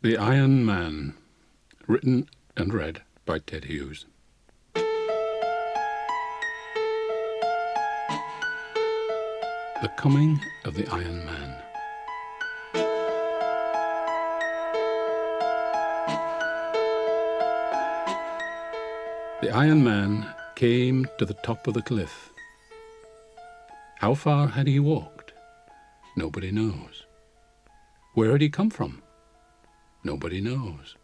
The Iron Man, written and read by Ted Hughes. The Coming of the Iron Man. The Iron Man came to the top of the cliff. How far had he walked? Nobody knows. Where had he come from? Nobody knows.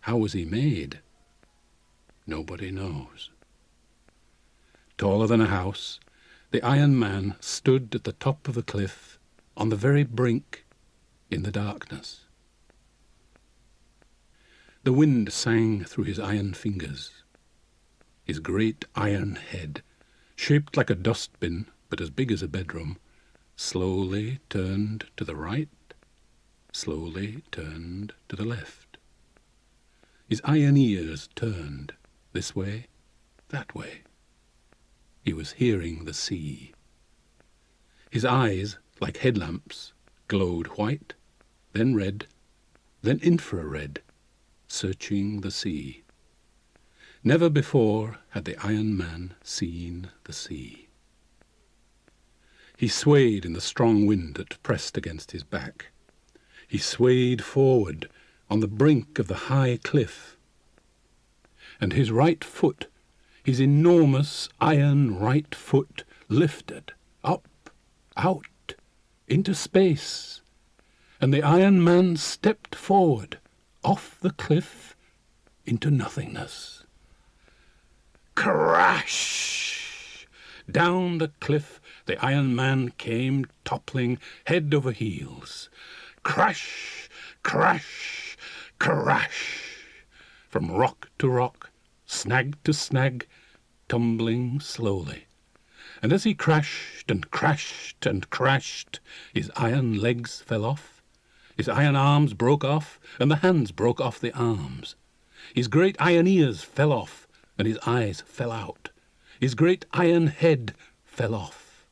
How was he made? Nobody knows. Taller than a house, the Iron Man stood at the top of the cliff, on the very brink, in the darkness. The wind sang through his iron fingers. His great iron head, shaped like a dustbin but as big as a bedroom, slowly turned to the right, slowly turned to the left. His iron ears turned this way, that way. He was hearing the sea. His eyes, like headlamps, glowed white, then red, then infrared, searching the sea. Never before had the Iron Man seen the sea. He swayed in the strong wind that pressed against his back. He swayed forward on the brink of the high cliff. And his right foot, his enormous iron right foot, lifted up, out, into space. And the Iron Man stepped forward, off the cliff, into nothingness. Crash! Down the cliff the Iron Man came toppling head over heels. Crash, crash, crash! From rock to rock, snag to snag, tumbling slowly. And as he crashed and crashed and crashed, his iron legs fell off, his iron arms broke off, and the hands broke off the arms. His great iron ears fell off, and his eyes fell out. His great iron head fell off.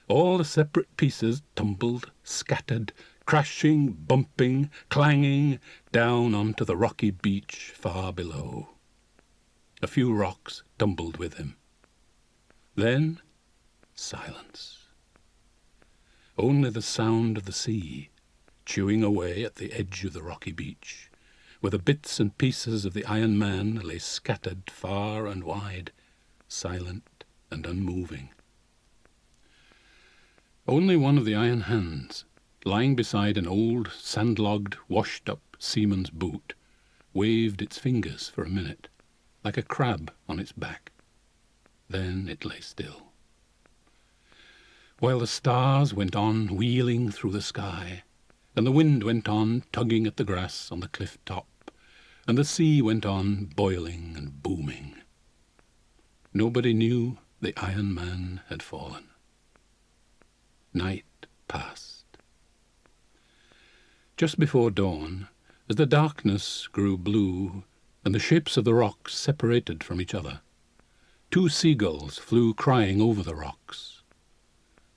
All the separate pieces tumbled, scattered, crashing, bumping, clanging, down onto the rocky beach far below. A few rocks tumbled with him. Then silence. Only the sound of the sea, chewing away at the edge of the rocky beach, where the bits and pieces of the Iron Man lay scattered far and wide, silent and unmoving. Only one of the iron hands, lying beside an old, sand-logged, washed-up seaman's boot, waved its fingers for a minute, like a crab on its back. Then it lay still. While the stars went on wheeling through the sky, and the wind went on tugging at the grass on the cliff top, and the sea went on boiling and booming. Nobody knew the Iron Man had fallen. Night passed. Just before dawn, as the darkness grew blue and the shapes of the rocks separated from each other, two seagulls flew crying over the rocks.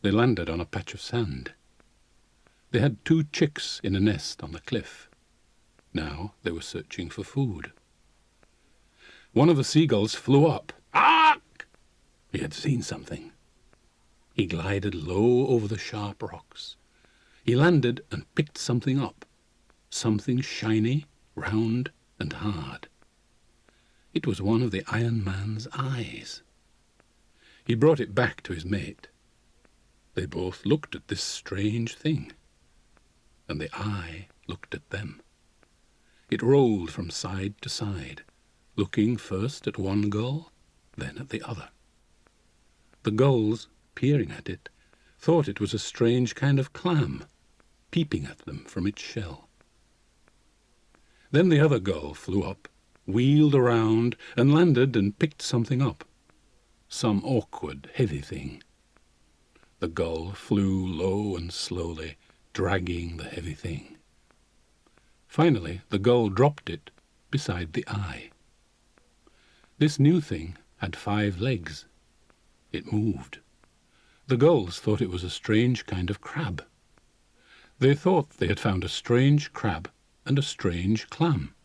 They landed on a patch of sand. They had two chicks in a nest on the cliff. Now they were searching for food. One of the seagulls flew up. Ark! He had seen something. He glided low over the sharp rocks. He landed and picked something up, something shiny, round, and hard. It was one of the Iron Man's eyes. He brought it back to his mate. They both looked at this strange thing, and the eye looked at them. It rolled from side to side, looking first at one gull, then at the other. The gulls, peering at it, thought it was a strange kind of clam, peeping at them from its shell. Then the other gull flew up, wheeled around, and landed and picked something up, some awkward, heavy thing. The gull flew low and slowly, dragging the heavy thing. Finally, the gull dropped it beside the eye. This new thing had 5 legs. It moved. The gulls thought it was a strange kind of crab. They thought they had found a strange crab and a strange clam.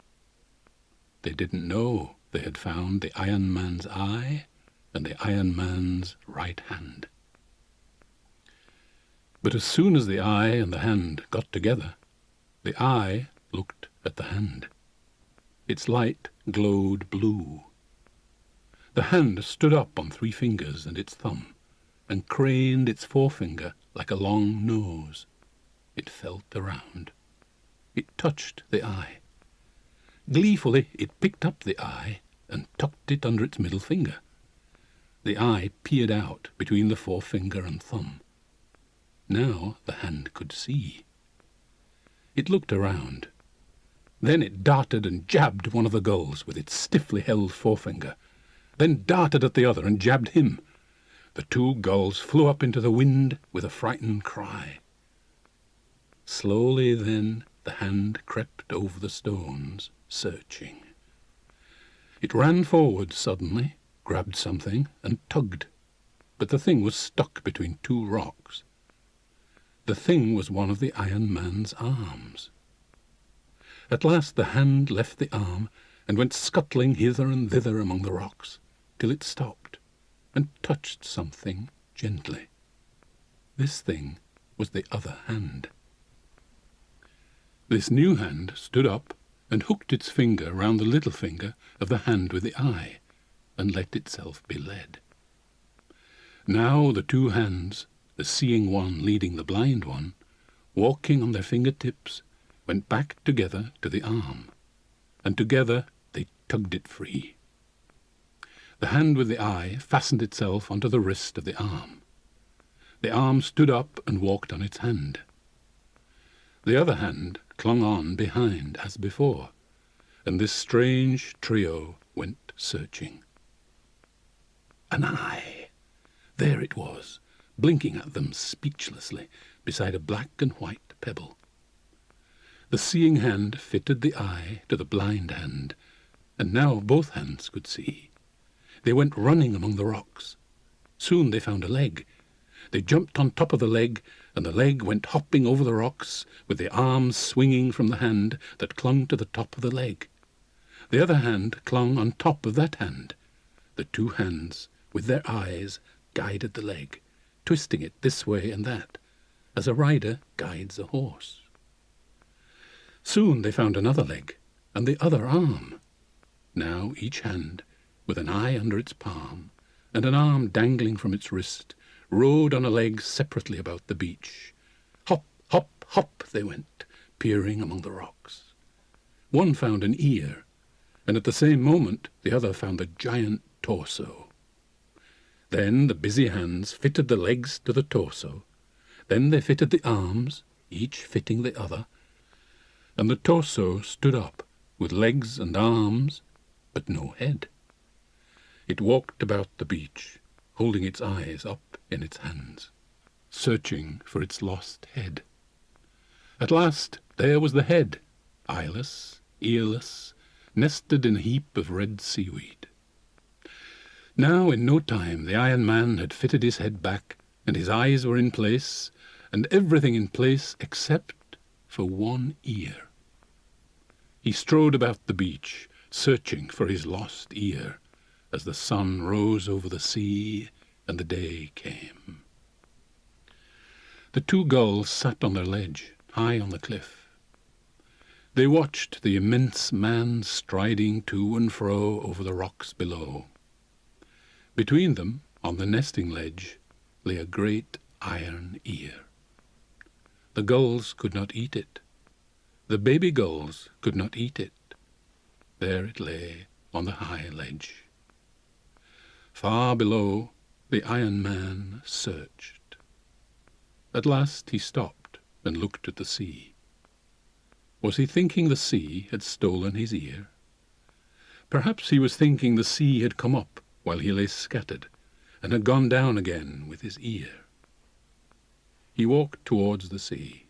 They didn't know they had found the Iron Man's eye and the Iron Man's right hand. But as soon as the eye and the hand got together, the eye looked at the hand. Its light glowed blue. The hand stood up on 3 fingers and its thumb, and craned its forefinger like a long nose. It felt around. It touched the eye. Gleefully it picked up the eye and tucked it under its middle finger. The eye peered out between the forefinger and thumb. Now the hand could see. It looked around. Then it darted and jabbed one of the gulls with its stiffly held forefinger, then darted at the other and jabbed him. The 2 gulls flew up into the wind with a frightened cry. Slowly then the hand crept over the stones, searching. It ran forward suddenly, grabbed something, and tugged, but the thing was stuck between 2 rocks. The thing was one of the Iron Man's arms. At last the hand left the arm and went scuttling hither and thither among the rocks, till it stopped and touched something gently. This thing was the other hand. This new hand stood up and hooked its finger round the little finger of the hand with the eye, and let itself be led. Now the 2 hands, the seeing one leading the blind one, walking on their fingertips, went back together to the arm, and together they tugged it free. The hand with the eye fastened itself onto the wrist of the arm. The arm stood up and walked on its hand. The other hand clung on behind as before, and this strange trio went searching. An eye! There it was, blinking at them speechlessly beside a black and white pebble. The seeing hand fitted the eye to the blind hand, and now both hands could see. They went running among the rocks. Soon they found a leg. They jumped on top of the leg, and the leg went hopping over the rocks, with the arms swinging from the hand that clung to the top of the leg. The other hand clung on top of that hand. The 2 hands, with their eyes, guided the leg, twisting it this way and that, as a rider guides a horse. Soon they found another leg, and the other arm. Now each hand, with an eye under its palm, and an arm dangling from its wrist, rode on a leg separately about the beach. Hop, hop, hop they went, peering among the rocks. One found an ear, and at the same moment the other found the giant torso. Then the busy hands fitted the legs to the torso. Then they fitted the arms, each fitting the other, and the torso stood up, with legs and arms, but no head. It walked about the beach, holding its eyes up in its hands, searching for its lost head. At last there was the head, eyeless, earless, nested in a heap of red seaweed. Now in no time the Iron Man had fitted his head back, and his eyes were in place, and everything in place except for one ear. He strode about the beach, searching for his lost ear, as the sun rose over the sea and the day came. The 2 gulls sat on their ledge, high on the cliff. They watched the immense man striding to and fro over the rocks below. Between them, on the nesting ledge, lay a great iron ear. The gulls could not eat it. The baby gulls could not eat it. There it lay on the high ledge. Far below, the Iron Man searched. At last he stopped and looked at the sea. Was he thinking the sea had stolen his ear? Perhaps he was thinking the sea had come up while he lay scattered, and had gone down again with his ear. He walked towards the sea.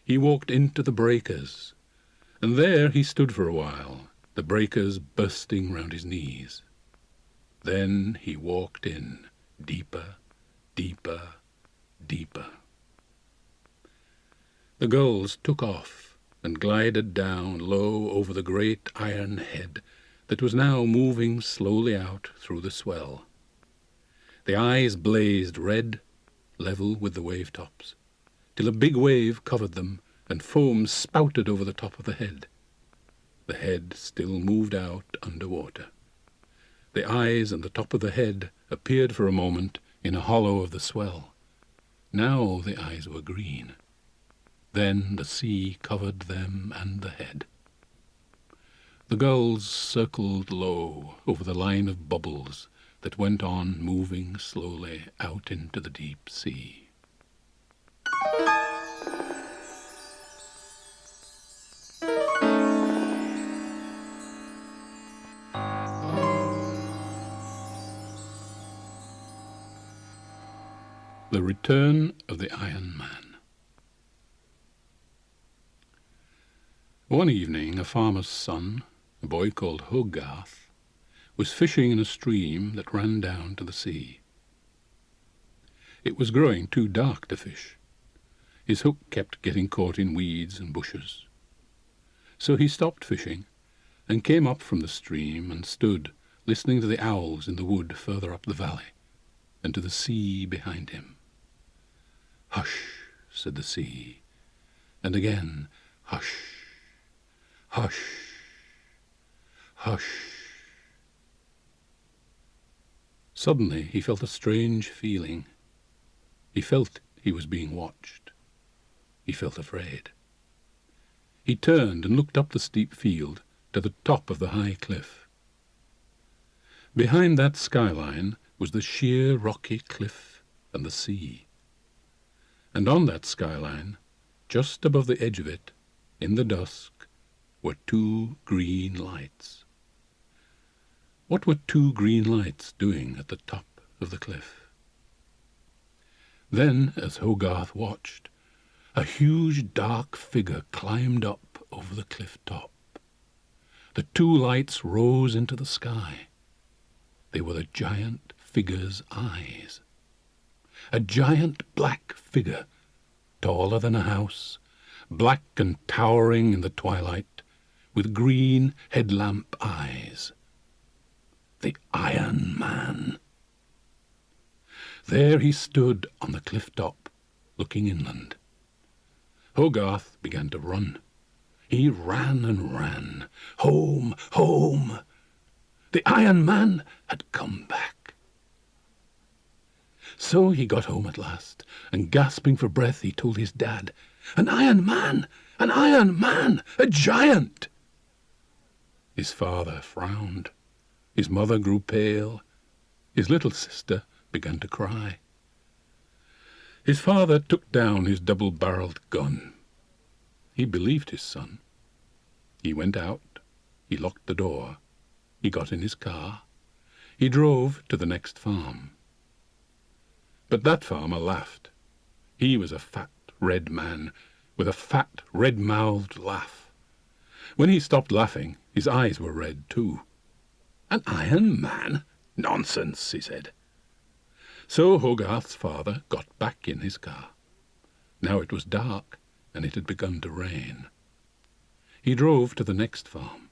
He walked into the breakers, and there he stood for a while, the breakers bursting round his knees. Then he walked in, deeper, deeper, deeper. The gulls took off and glided down low over the great iron head that was now moving slowly out through the swell. The eyes blazed red, level with the wave tops, till a big wave covered them and foam spouted over the top of the head. The head still moved out under water. The eyes and the top of the head appeared for a moment in a hollow of the swell. Now the eyes were green. Then the sea covered them and the head. The gulls circled low over the line of bubbles that went on moving slowly out into the deep sea. The Return of the Iron Man. One evening a farmer's son, a boy called Hogarth, was fishing in a stream that ran down to the sea. It was growing too dark to fish. His hook kept getting caught in weeds and bushes. So he stopped fishing and came up from the stream and stood listening to the owls in the wood further up the valley and to the sea behind him. "Hush," said the sea, and again, "Hush, hush, hush." Suddenly he felt a strange feeling. He felt he was being watched. He felt afraid. He turned and looked up the steep field to the top of the high cliff. Behind that skyline was the sheer rocky cliff and the sea. And on that skyline, just above the edge of it, in the dusk, were two green lights. What were two green lights doing at the top of the cliff? Then, as Hogarth watched, a huge dark figure climbed up over the cliff top. The two lights rose into the sky. They were the giant figure's eyes. A giant black figure, taller than a house, black and towering in the twilight, with green headlamp eyes. The Iron Man. There he stood on the cliff top, looking inland. Hogarth began to run. He ran and ran. Home, home! The Iron Man had come back. So he got home at last, and gasping for breath he told his dad, "An Iron Man! An Iron Man! A giant!" His father frowned. His mother grew pale. His little sister began to cry. His father took down his double-barreled gun. He believed his son. He went out. He locked the door. He got in his car. He drove to the next farm. But that farmer laughed. He was a fat, red man, with a fat, red-mouthed laugh. When he stopped laughing, his eyes were red too. "An Iron Man? Nonsense," he said. So Hogarth's father got back in his car. Now it was dark, and it had begun to rain. He drove to the next farm.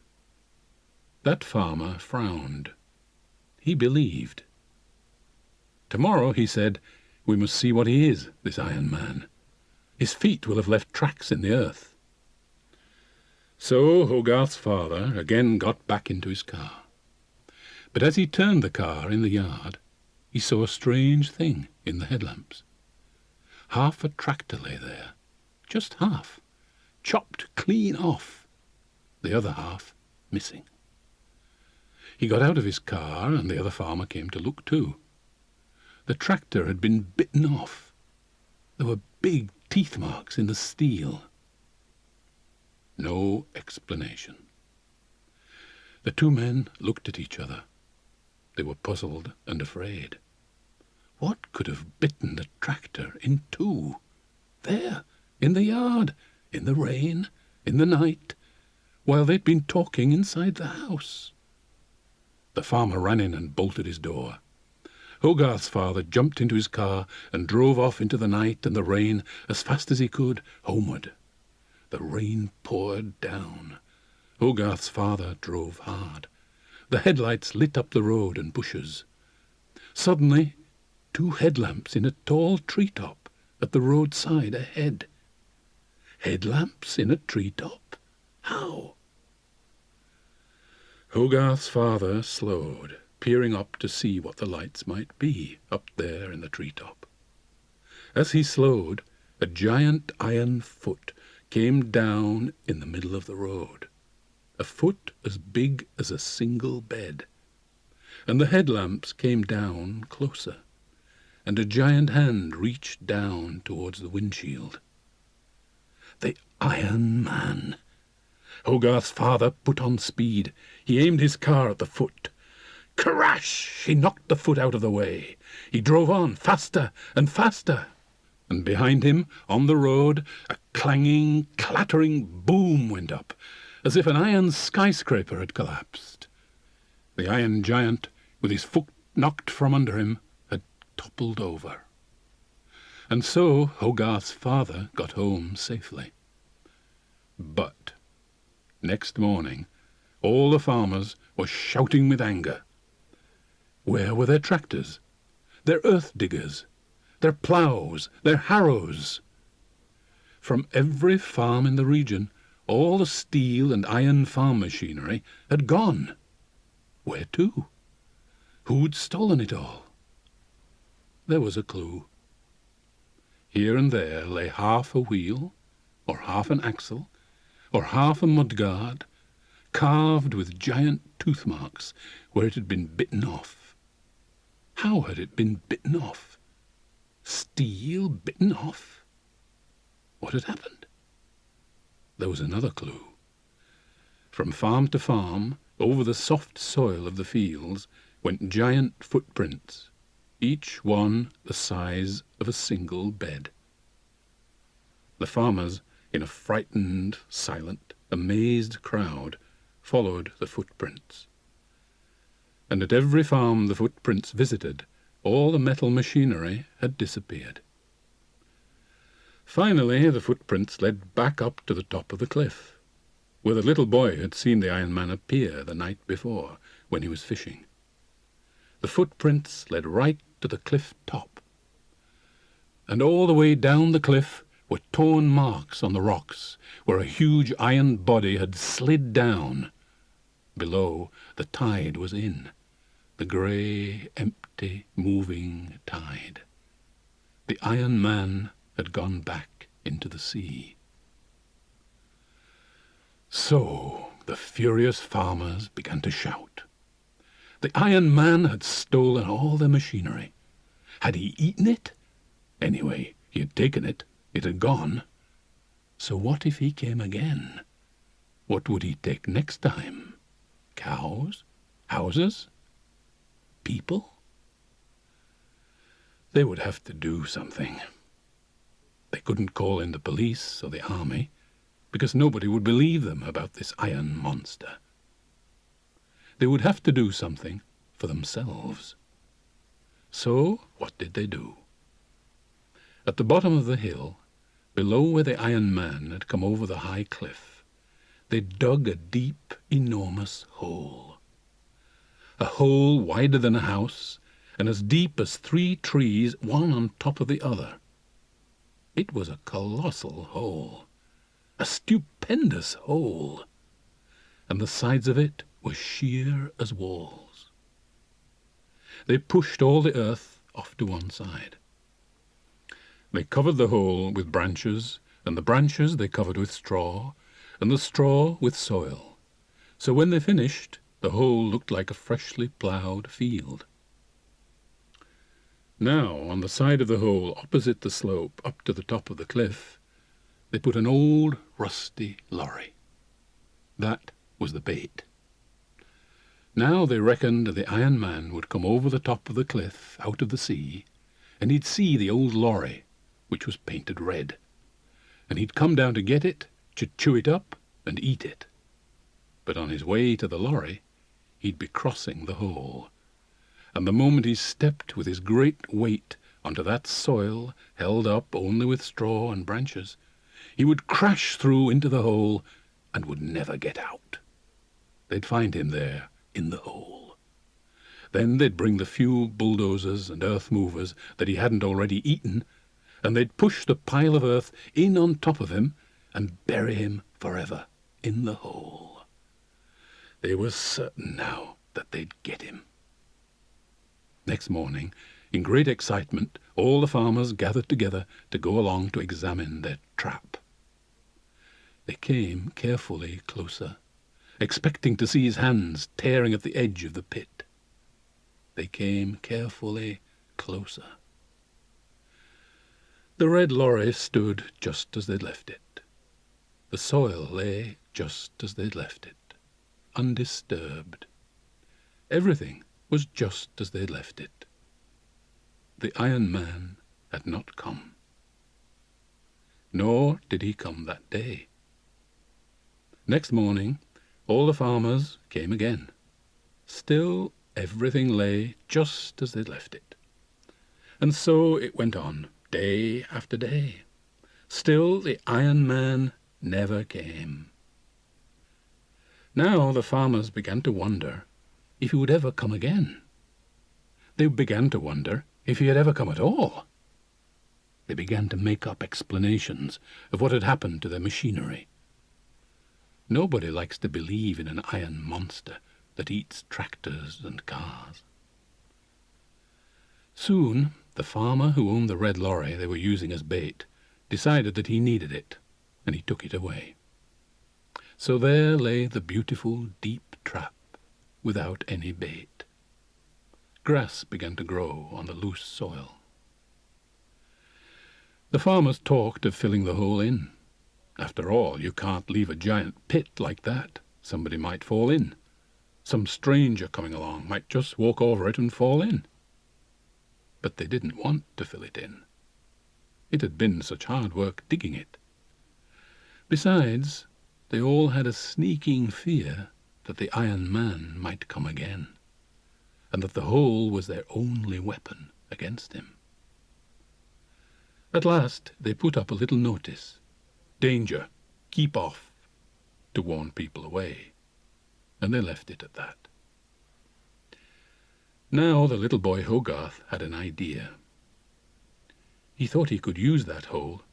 That farmer frowned. He believed. "Tomorrow," he said, "we must see what he is, this Iron Man. His feet will have left tracks in the earth." So Hogarth's father again got back into his car. But as he turned the car in the yard, he saw a strange thing in the headlamps. Half a tractor lay there, just half, chopped clean off, the other half missing. He got out of his car, and the other farmer came to look too. The tractor had been bitten off. There were big teeth marks in the steel. No explanation. The two men looked at each other. They were puzzled and afraid. What could have bitten the tractor in two? There, in the yard, in the rain, in the night, while they'd been talking inside the house. The farmer ran in and bolted his door. Hogarth's father jumped into his car and drove off into the night and the rain as fast as he could, homeward. The rain poured down. Hogarth's father drove hard. The headlights lit up the road and bushes. Suddenly, 2 headlamps in a tall treetop at the roadside ahead. Headlamps in a treetop? How? Hogarth's father slowed, peering up to see what the lights might be up there in the treetop. As he slowed, a giant iron foot came down in the middle of the road, a foot as big as a single bed, and the headlamps came down closer, and a giant hand reached down towards the windshield. The Iron Man! Hogarth's father put on speed. He aimed his car at the foot. Crash! He knocked the foot out of the way. He drove on, faster and faster. And behind him, on the road, a clanging, clattering boom went up, as if an iron skyscraper had collapsed. The iron giant, with his foot knocked from under him, had toppled over. And so Hogarth's father got home safely. But next morning, all the farmers were shouting with anger. Where were their tractors, their earth diggers, their ploughs, their harrows? From every farm in the region, all the steel and iron farm machinery had gone. Where to? Who'd stolen it all? There was a clue. Here and there lay half a wheel, or half an axle, or half a mudguard, carved with giant tooth marks where it had been bitten off. How had it been bitten off? Steel bitten off? What had happened? There was another clue. From farm to farm, over the soft soil of the fields, went giant footprints, each one the size of a single bed. The farmers, in a frightened, silent, amazed crowd, followed the footprints. And at every farm the footprints visited, all the metal machinery had disappeared. Finally, the footprints led back up to the top of the cliff, where the little boy had seen the Iron Man appear the night before when he was fishing. The footprints led right to the cliff top, and all the way down the cliff were torn marks on the rocks where a huge iron body had slid down. Below, the tide was in, the grey, empty, moving tide. The Iron Man had gone back into the sea. So the furious farmers began to shout. The Iron Man had stolen all their machinery. Had he eaten it? Anyway, he had taken it. It had gone. So what if he came again? What would he take next time? Cows? Houses? People? They would have to do something. They couldn't call in the police or the army, because nobody would believe them about this iron monster. They would have to do something for themselves. So what did they do? At the bottom of the hill, below where the Iron Man had come over the high cliff, they dug a deep, enormous hole. A hole wider than a house, and as deep as 3 trees, one on top of the other. It was a colossal hole, a stupendous hole, and the sides of it were sheer as walls. They pushed all the earth off to one side. They covered the hole with branches, and the branches they covered with straw, and the straw with soil. So when they finished, the hole looked like a freshly ploughed field. Now, on the side of the hole opposite the slope up to the top of the cliff, they put an old rusty lorry. That was the bait. Now they reckoned the Iron Man would come over the top of the cliff out of the sea, and he'd see the old lorry, which was painted red, and he'd come down to get it, to chew it up and eat it. But on his way to the lorry, he'd be crossing the hole, and the moment he stepped with his great weight onto that soil held up only with straw and branches, He would crash through into the hole and would never get out. They'd find him there in the hole. Then they'd bring the few bulldozers and earth movers that he hadn't already eaten, and they'd push the pile of earth in on top of him and bury him forever in the hole. They were certain now that they'd get him. Next morning, in great excitement, all the farmers gathered together to go along to examine their trap. They came carefully closer, expecting to see his hands tearing at the edge of the pit. They came carefully closer. The red lorry stood just as they'd left it. The soil lay just as they'd left it, undisturbed. Everything was just as they'd left it. The Iron Man had not come. Nor did he come that day. Next morning, all the farmers came again. Still, everything lay just as they'd left it. And so it went on, day after day. Still, the Iron Man never came. Now the farmers began to wonder if he would ever come again. They began to wonder if he had ever come at all. They began to make up explanations of what had happened to their machinery. Nobody likes to believe in an iron monster that eats tractors and cars. Soon, the farmer who owned the red lorry they were using as bait decided that he needed it, and he took it away. So there lay the beautiful, deep trap without any bait. Grass began to grow on the loose soil. The farmers talked of filling the hole in. After all, you can't leave a giant pit like that. Somebody might fall in. Some stranger coming along might just walk over it and fall in. But they didn't want to fill it in. It had been such hard work digging it. Besides, they all had a sneaking fear that the Iron Man might come again, and that the hole was their only weapon against him. At last they put up a little notice, "Danger, keep off," to warn people away, and they left it at that. Now the little boy Hogarth had an idea. He thought he could use that hole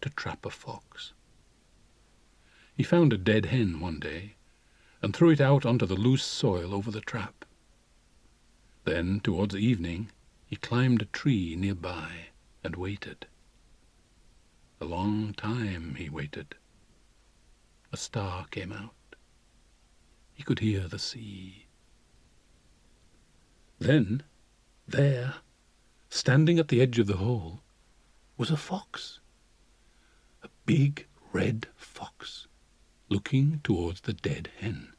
to trap a fox. He found a dead hen one day and threw it out onto the loose soil over the trap. Then, towards evening, he climbed a tree nearby and waited. A long time he waited. A star came out. He could hear the sea. Then, there, standing at the edge of the hole, was a fox. A big red fox, looking towards the dead hen.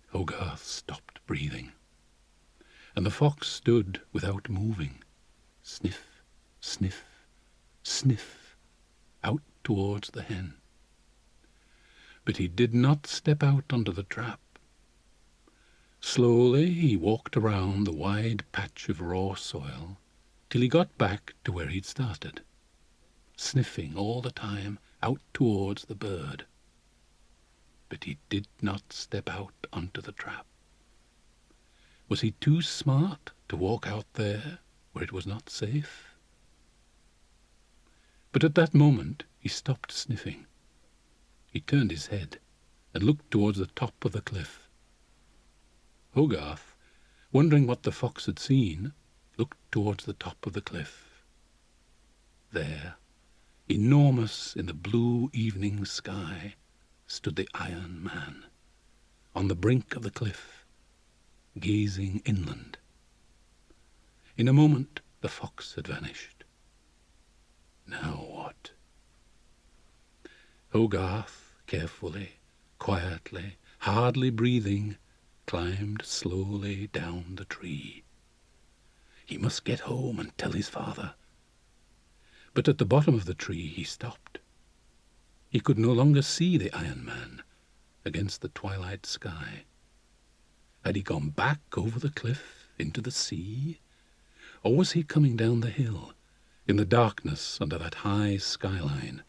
Hogarth stopped breathing, and the fox stood without moving, sniff, sniff, sniff, out towards the hen. But he did not step out onto the trap. Slowly he walked around the wide patch of raw soil till he got back to where he'd started, sniffing all the time out towards the bird. But he did not step out onto the trap. Was he too smart to walk out there where it was not safe? But at that moment he stopped sniffing. He turned his head and looked towards the top of the cliff. Hogarth, wondering what the fox had seen, looked towards the top of the cliff. There, enormous in the blue evening sky, stood the Iron Man, on the brink of the cliff, gazing inland. In a moment the fox had vanished. Now what? Hogarth, carefully, quietly, hardly breathing, climbed slowly down the tree. He must get home and tell his father. But at the bottom of the tree he stopped. He could no longer see the Iron Man against the twilight sky. Had he gone back over the cliff into the sea? Or was he coming down the hill, in the darkness under that high skyline,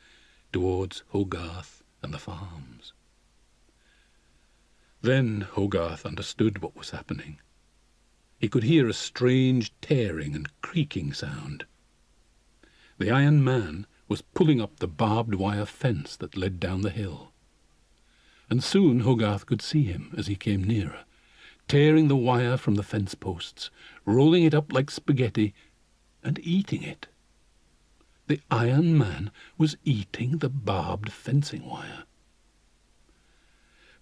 towards Hogarth and the farms. Then Hogarth understood what was happening. He could hear a strange tearing and creaking sound. The Iron Man was pulling up the barbed wire fence that led down the hill. And soon Hogarth could see him as he came nearer, tearing the wire from the fence posts, rolling it up like spaghetti, and eating it. The Iron Man was eating the barbed fencing wire.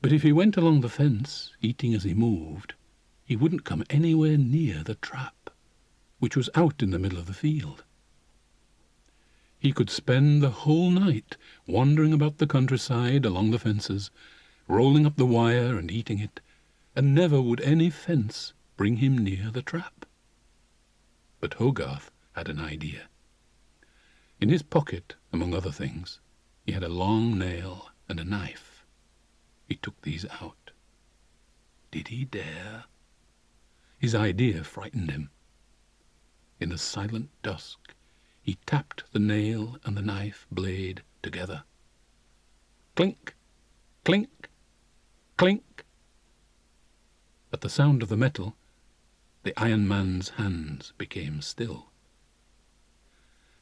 But if he went along the fence, eating as he moved, he wouldn't come anywhere near the trap, which was out in the middle of the field. He could spend the whole night wandering about the countryside along the fences, rolling up the wire and eating it, and never would any fence bring him near the trap. But Hogarth had an idea. In his pocket, among other things, he had a long nail and a knife. He took these out. Did he dare? His idea frightened him. In the silent dusk, he tapped the nail and the knife blade together. Clink, clink, clink. At the sound of the metal, the Iron Man's hands became still.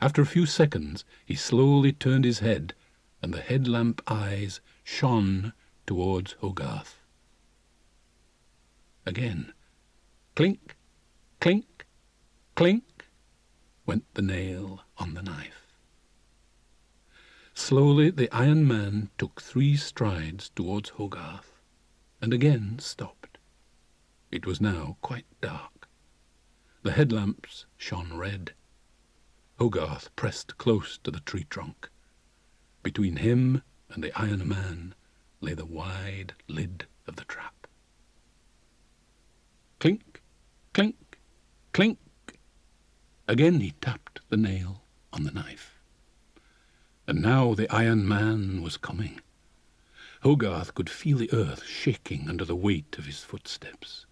After a few seconds, he slowly turned his head, and the headlamp eyes shone towards Hogarth. Again, clink, clink, clink, went the nail on the knife. Slowly the Iron Man took 3 strides towards Hogarth, and again stopped. It was now quite dark. The headlamps shone red. Hogarth pressed close to the tree trunk. Between him and the Iron Man lay the wide lid of the trap. Clink, clink, clink. Again he tapped the nail on the knife. And now the Iron Man was coming. Hogarth could feel the earth shaking under the weight of his footsteps.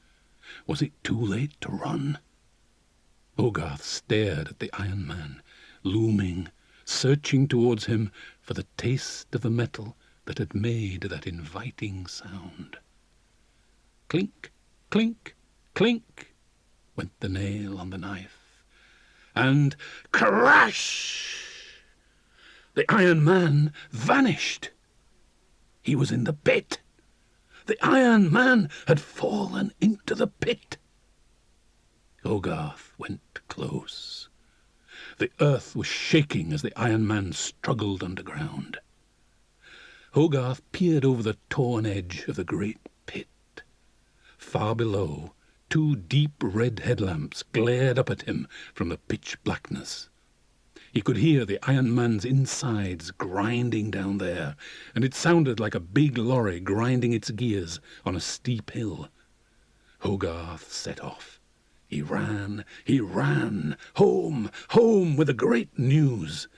Was it too late to run? Hogarth stared at the Iron Man, looming, searching towards him for the taste of the metal that had made that inviting sound. Clink, clink, clink, went the nail on the knife, and crash! The Iron Man vanished. He was in the pit. The Iron Man had fallen into the pit. Hogarth went close. The earth was shaking as the Iron Man struggled underground. Hogarth peered over the torn edge of the great pit. Far below, 2 deep red headlamps glared up at him from the pitch blackness. He could hear the Iron Man's insides grinding down there, and it sounded like a big lorry grinding its gears on a steep hill. Hogarth set off. He ran, home, home with the great news.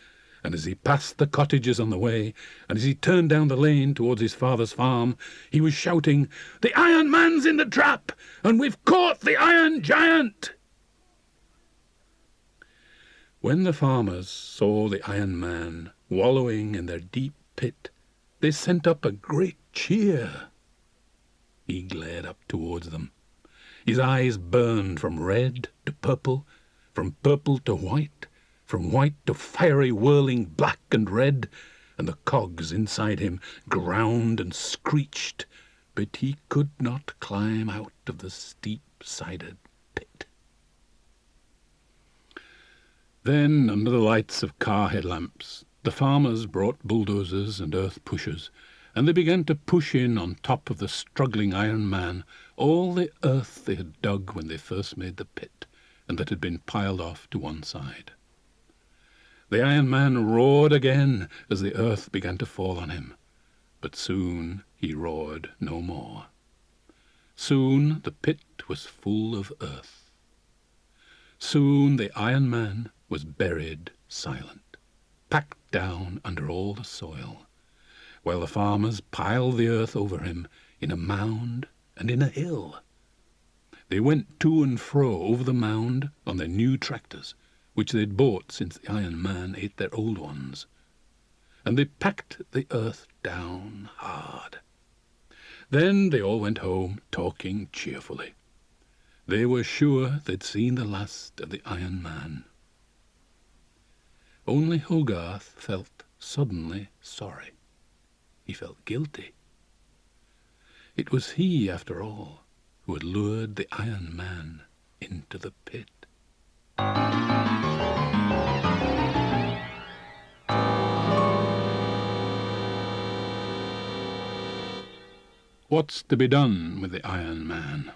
And as he passed the cottages on the way, and as he turned down the lane towards his father's farm, he was shouting, "The Iron Man's in the trap, and we've caught the Iron Giant!" When the farmers saw the Iron Man wallowing in their deep pit, they sent up a great cheer. He glared up towards them. His eyes burned from red to purple, from purple to white, from white to fiery whirling black and red, and the cogs inside him ground and screeched, but he could not climb out of the steep-sided pit. Then, under the lights of car headlamps, the farmers brought bulldozers and earth pushers, and they began to push in on top of the struggling Iron Man all the earth they had dug when they first made the pit, and that had been piled off to one side. The Iron Man roared again as the earth began to fall on him, but soon he roared no more. Soon the pit was full of earth. Soon the Iron Man was buried silent, packed down under all the soil, while the farmers piled the earth over him in a mound and in a hill. They went to and fro over the mound on their new tractors, which they'd bought since the Iron Man ate their old ones. and they packed the earth down hard. Then they all went home, talking cheerfully. They were sure they'd seen the last of the Iron Man. Only Hogarth felt suddenly sorry. He felt guilty. It was he, after all, who had lured the Iron Man into the pit. What's to be done with the Iron Man?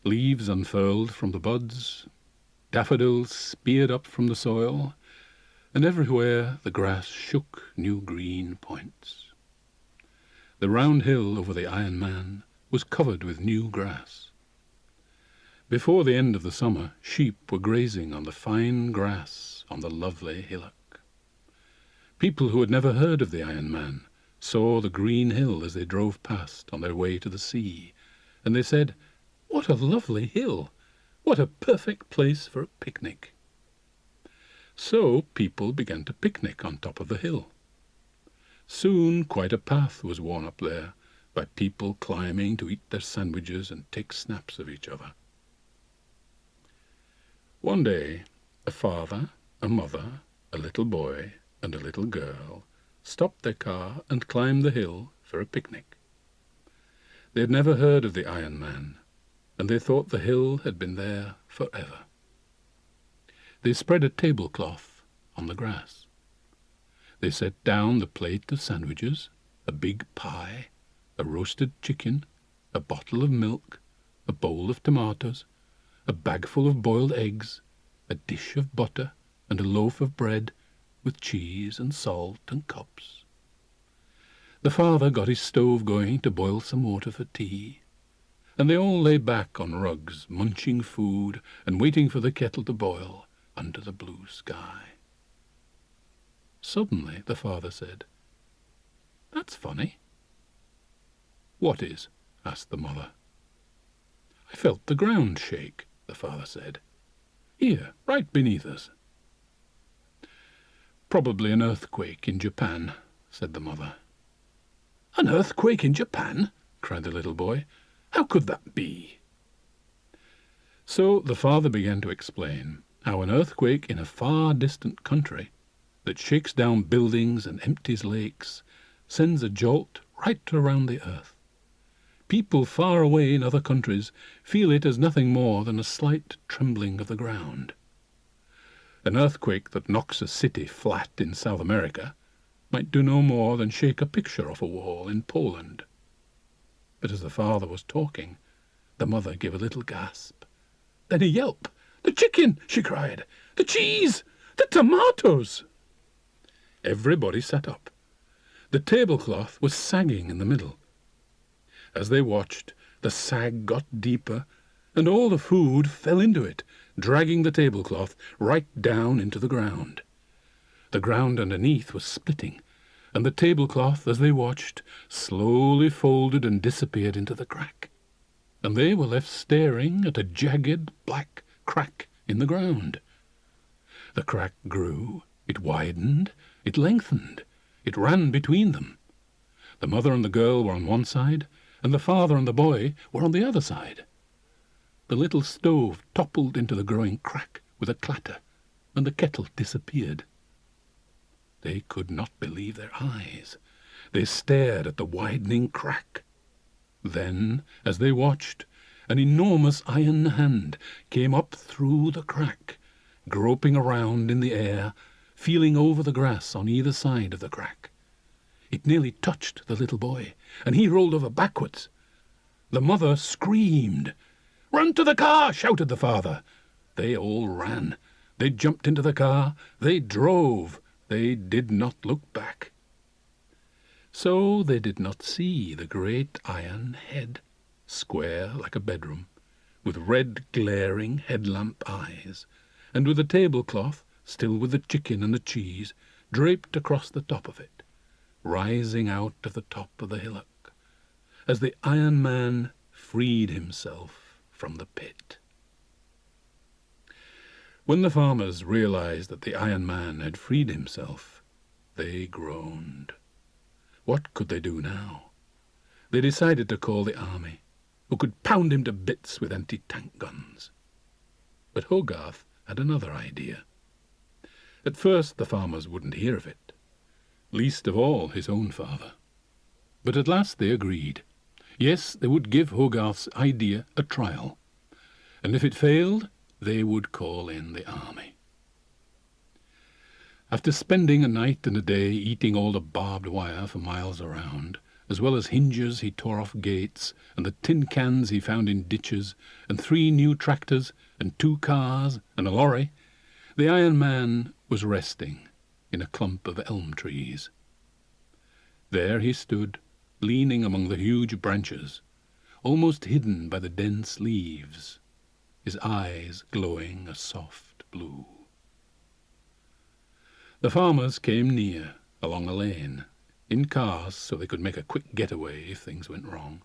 Leaves unfurled from the buds, daffodils speared up from the soil, and everywhere the grass shook new green points. The round hill over the Iron Man was covered with new grass. Before the end of the summer, sheep were grazing on the fine grass on the lovely hillock. People who had never heard of the Iron Man saw the green hill as they drove past on their way to the sea, and they said, "What a lovely hill! What a perfect place for a picnic!" So people began to picnic on top of the hill. Soon quite a path was worn up there by people climbing to eat their sandwiches and take snaps of each other. One day, a father, a mother, a little boy, and a little girl stopped their car and climbed the hill for a picnic. They had never heard of the Iron Man, and they thought the hill had been there forever. They spread a tablecloth on the grass. They set down the plate of sandwiches, a big pie, a roasted chicken, a bottle of milk, a bowl of tomatoes, a bagful of boiled eggs, a dish of butter, and a loaf of bread, with cheese and salt and cups. The father got his stove going to boil some water for tea, and they all lay back on rugs, munching food and waiting for the kettle to boil under the blue sky. Suddenly the father said, "That's funny." "What is?" asked the mother. "I felt the ground shake," the father said. "Here, right beneath us." "Probably an earthquake in Japan," said the mother. "An earthquake in Japan?" cried the little boy. "How could that be?" So the father began to explain how an earthquake in a far distant country that shakes down buildings and empties lakes sends a jolt right around the earth. People far away in other countries feel it as nothing more than a slight trembling of the ground. An earthquake that knocks a city flat in South America might do no more than shake a picture off a wall in Poland. But as the father was talking, the mother gave a little gasp, then a yelp. "The chicken!" she cried. "The cheese! The tomatoes!" Everybody sat up. The tablecloth was sagging in the middle. As they watched, the sag got deeper, and all the food fell into it, dragging the tablecloth right down into the ground. The ground underneath was splitting, and the tablecloth, as they watched, slowly folded and disappeared into the crack, and they were left staring at a jagged black crack in the ground. The crack grew, it widened, it lengthened, it ran between them. The mother and the girl were on one side, and the father and the boy were on the other side. The little stove toppled into the growing crack with a clatter, and the kettle disappeared. They could not believe their eyes. They stared at the widening crack. Then, as they watched, an enormous iron hand came up through the crack, groping around in the air, feeling over the grass on either side of the crack. It nearly touched the little boy, and he rolled over backwards. The mother screamed. "Run to the car!" shouted the father. They all ran. They jumped into the car. They drove. They did not look back. So they did not see the great iron head, square like a bedroom, with red glaring headlamp eyes, and with the tablecloth, still with the chicken and the cheese, draped across the top of it, rising out of the top of the hillock, as the Iron Man freed himself from the pit. When the farmers realized that the Iron Man had freed himself, they groaned. What could they do now? They decided to call the army, who could pound him to bits with anti-tank guns. But Hogarth had another idea. At first the farmers wouldn't hear of it, least of all his own father. But at last they agreed. Yes, they would give Hogarth's idea a trial, and if it failed, they would call in the army. After spending a night and a day eating all the barbed wire for miles around, as well as hinges he tore off gates, and the tin cans he found in ditches, and 3 new tractors, and 2 cars, and a lorry, the Iron Man was resting in a clump of elm trees. There he stood, leaning among the huge branches, almost hidden by the dense leaves, his eyes glowing a soft blue. The farmers came near, along a lane, in cars so they could make a quick getaway if things went wrong.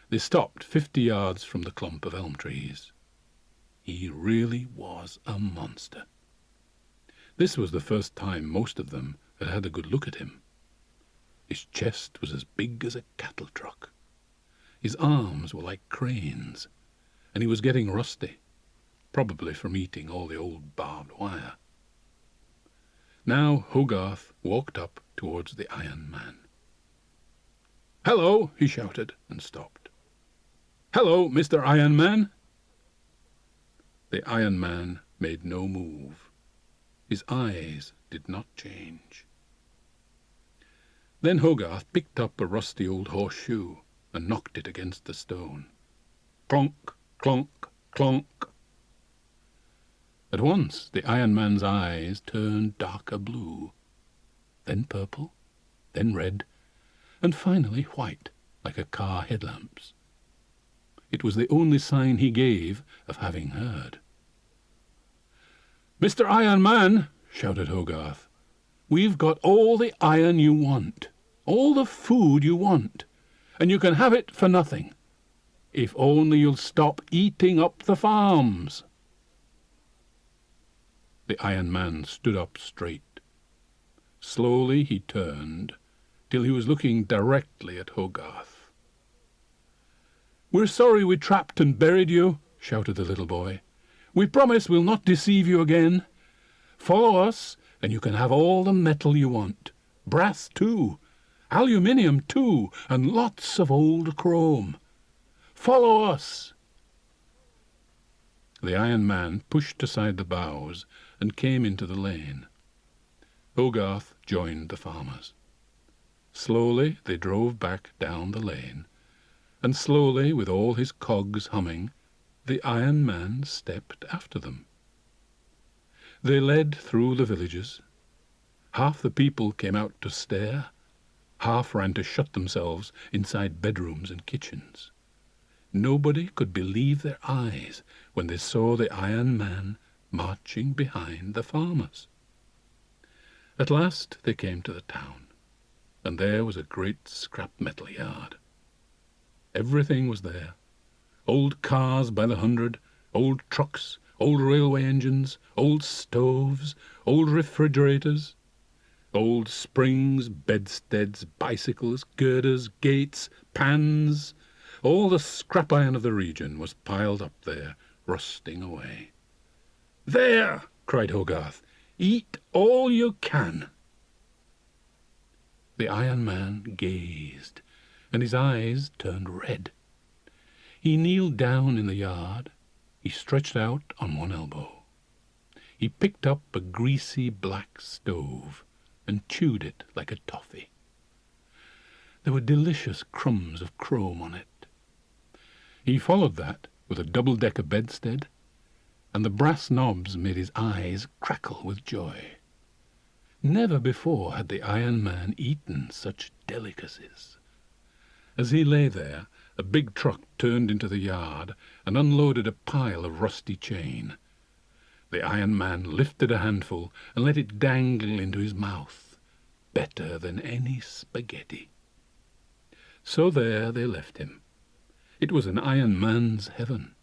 They stopped 50 yards from the clump of elm trees. He really was a monster. This was the first time most of them had had a good look at him. His chest was as big as a cattle truck. His arms were like cranes, and he was getting rusty, probably from eating all the old barbed wire. Now Hogarth walked up towards the Iron Man. "Hello!" he shouted, and stopped. "Hello, Mr. Iron Man!" The Iron Man made no move. His eyes did not change. Then Hogarth picked up a rusty old horseshoe and knocked it against the stone. Clonk, clonk, clonk. At once the Iron Man's eyes turned darker blue, then purple, then red, and finally white, like a car headlamp's. It was the only sign he gave of having heard. "Mr. Iron Man," shouted Hogarth, "we've got all the iron you want, all the food you want, and you can have it for nothing, if only you'll stop eating up the farms." The Iron Man stood up straight. Slowly he turned, till he was looking directly at Hogarth. "We're sorry we trapped and buried you," shouted the little boy. "We promise we'll not deceive you again. Follow us, and you can have all the metal you want. Brass, too. Aluminium, too, and lots of old chrome. Follow us." The Iron Man pushed aside the boughs and came into the lane. Hogarth joined the farmers. Slowly they drove back down the lane, and slowly, with all his cogs humming, the Iron Man stepped after them. They led through the villages. Half the people came out to stare, half ran to shut themselves inside bedrooms and kitchens. Nobody could believe their eyes when they saw the Iron Man marching behind the farmers. At last they came to the town, and there was a great scrap metal yard. Everything was there. Old cars by the hundred, old trucks, old railway engines, old stoves, old refrigerators, old springs, bedsteads, bicycles, girders, gates, pans. All the scrap iron of the region was piled up there, rusting away. "There!" cried Hogarth. "Eat all you can." The Iron Man gazed, and his eyes turned red. He kneeled down in the yard. He stretched out on one elbow. He picked up a greasy black stove and chewed it like a toffee. There were delicious crumbs of chrome on it. He followed that with a double-decker bedstead, and the brass knobs made his eyes crackle with joy. Never before had the Iron Man eaten such delicacies. As he lay there, a big truck turned into the yard and unloaded a pile of rusty chain. The Iron Man lifted a handful and let it dangle into his mouth, better than any spaghetti. So there they left him, It was an Iron Man's heaven.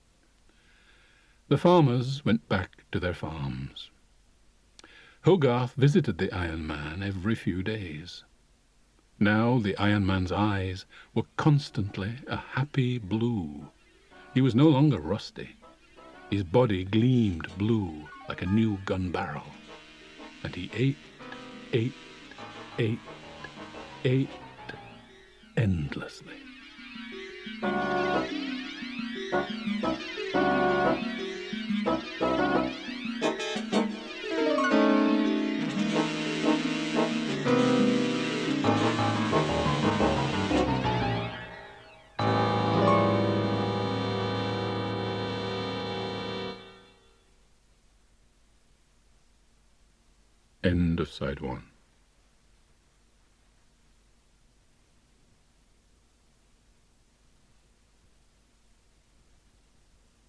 The farmers went back to their farms. Hogarth visited the Iron Man every few days. Now the Iron Man's eyes were constantly a happy blue. He was no longer rusty. His body gleamed blue like a new gun barrel. And he ate, ate, ate endlessly. End of side 1.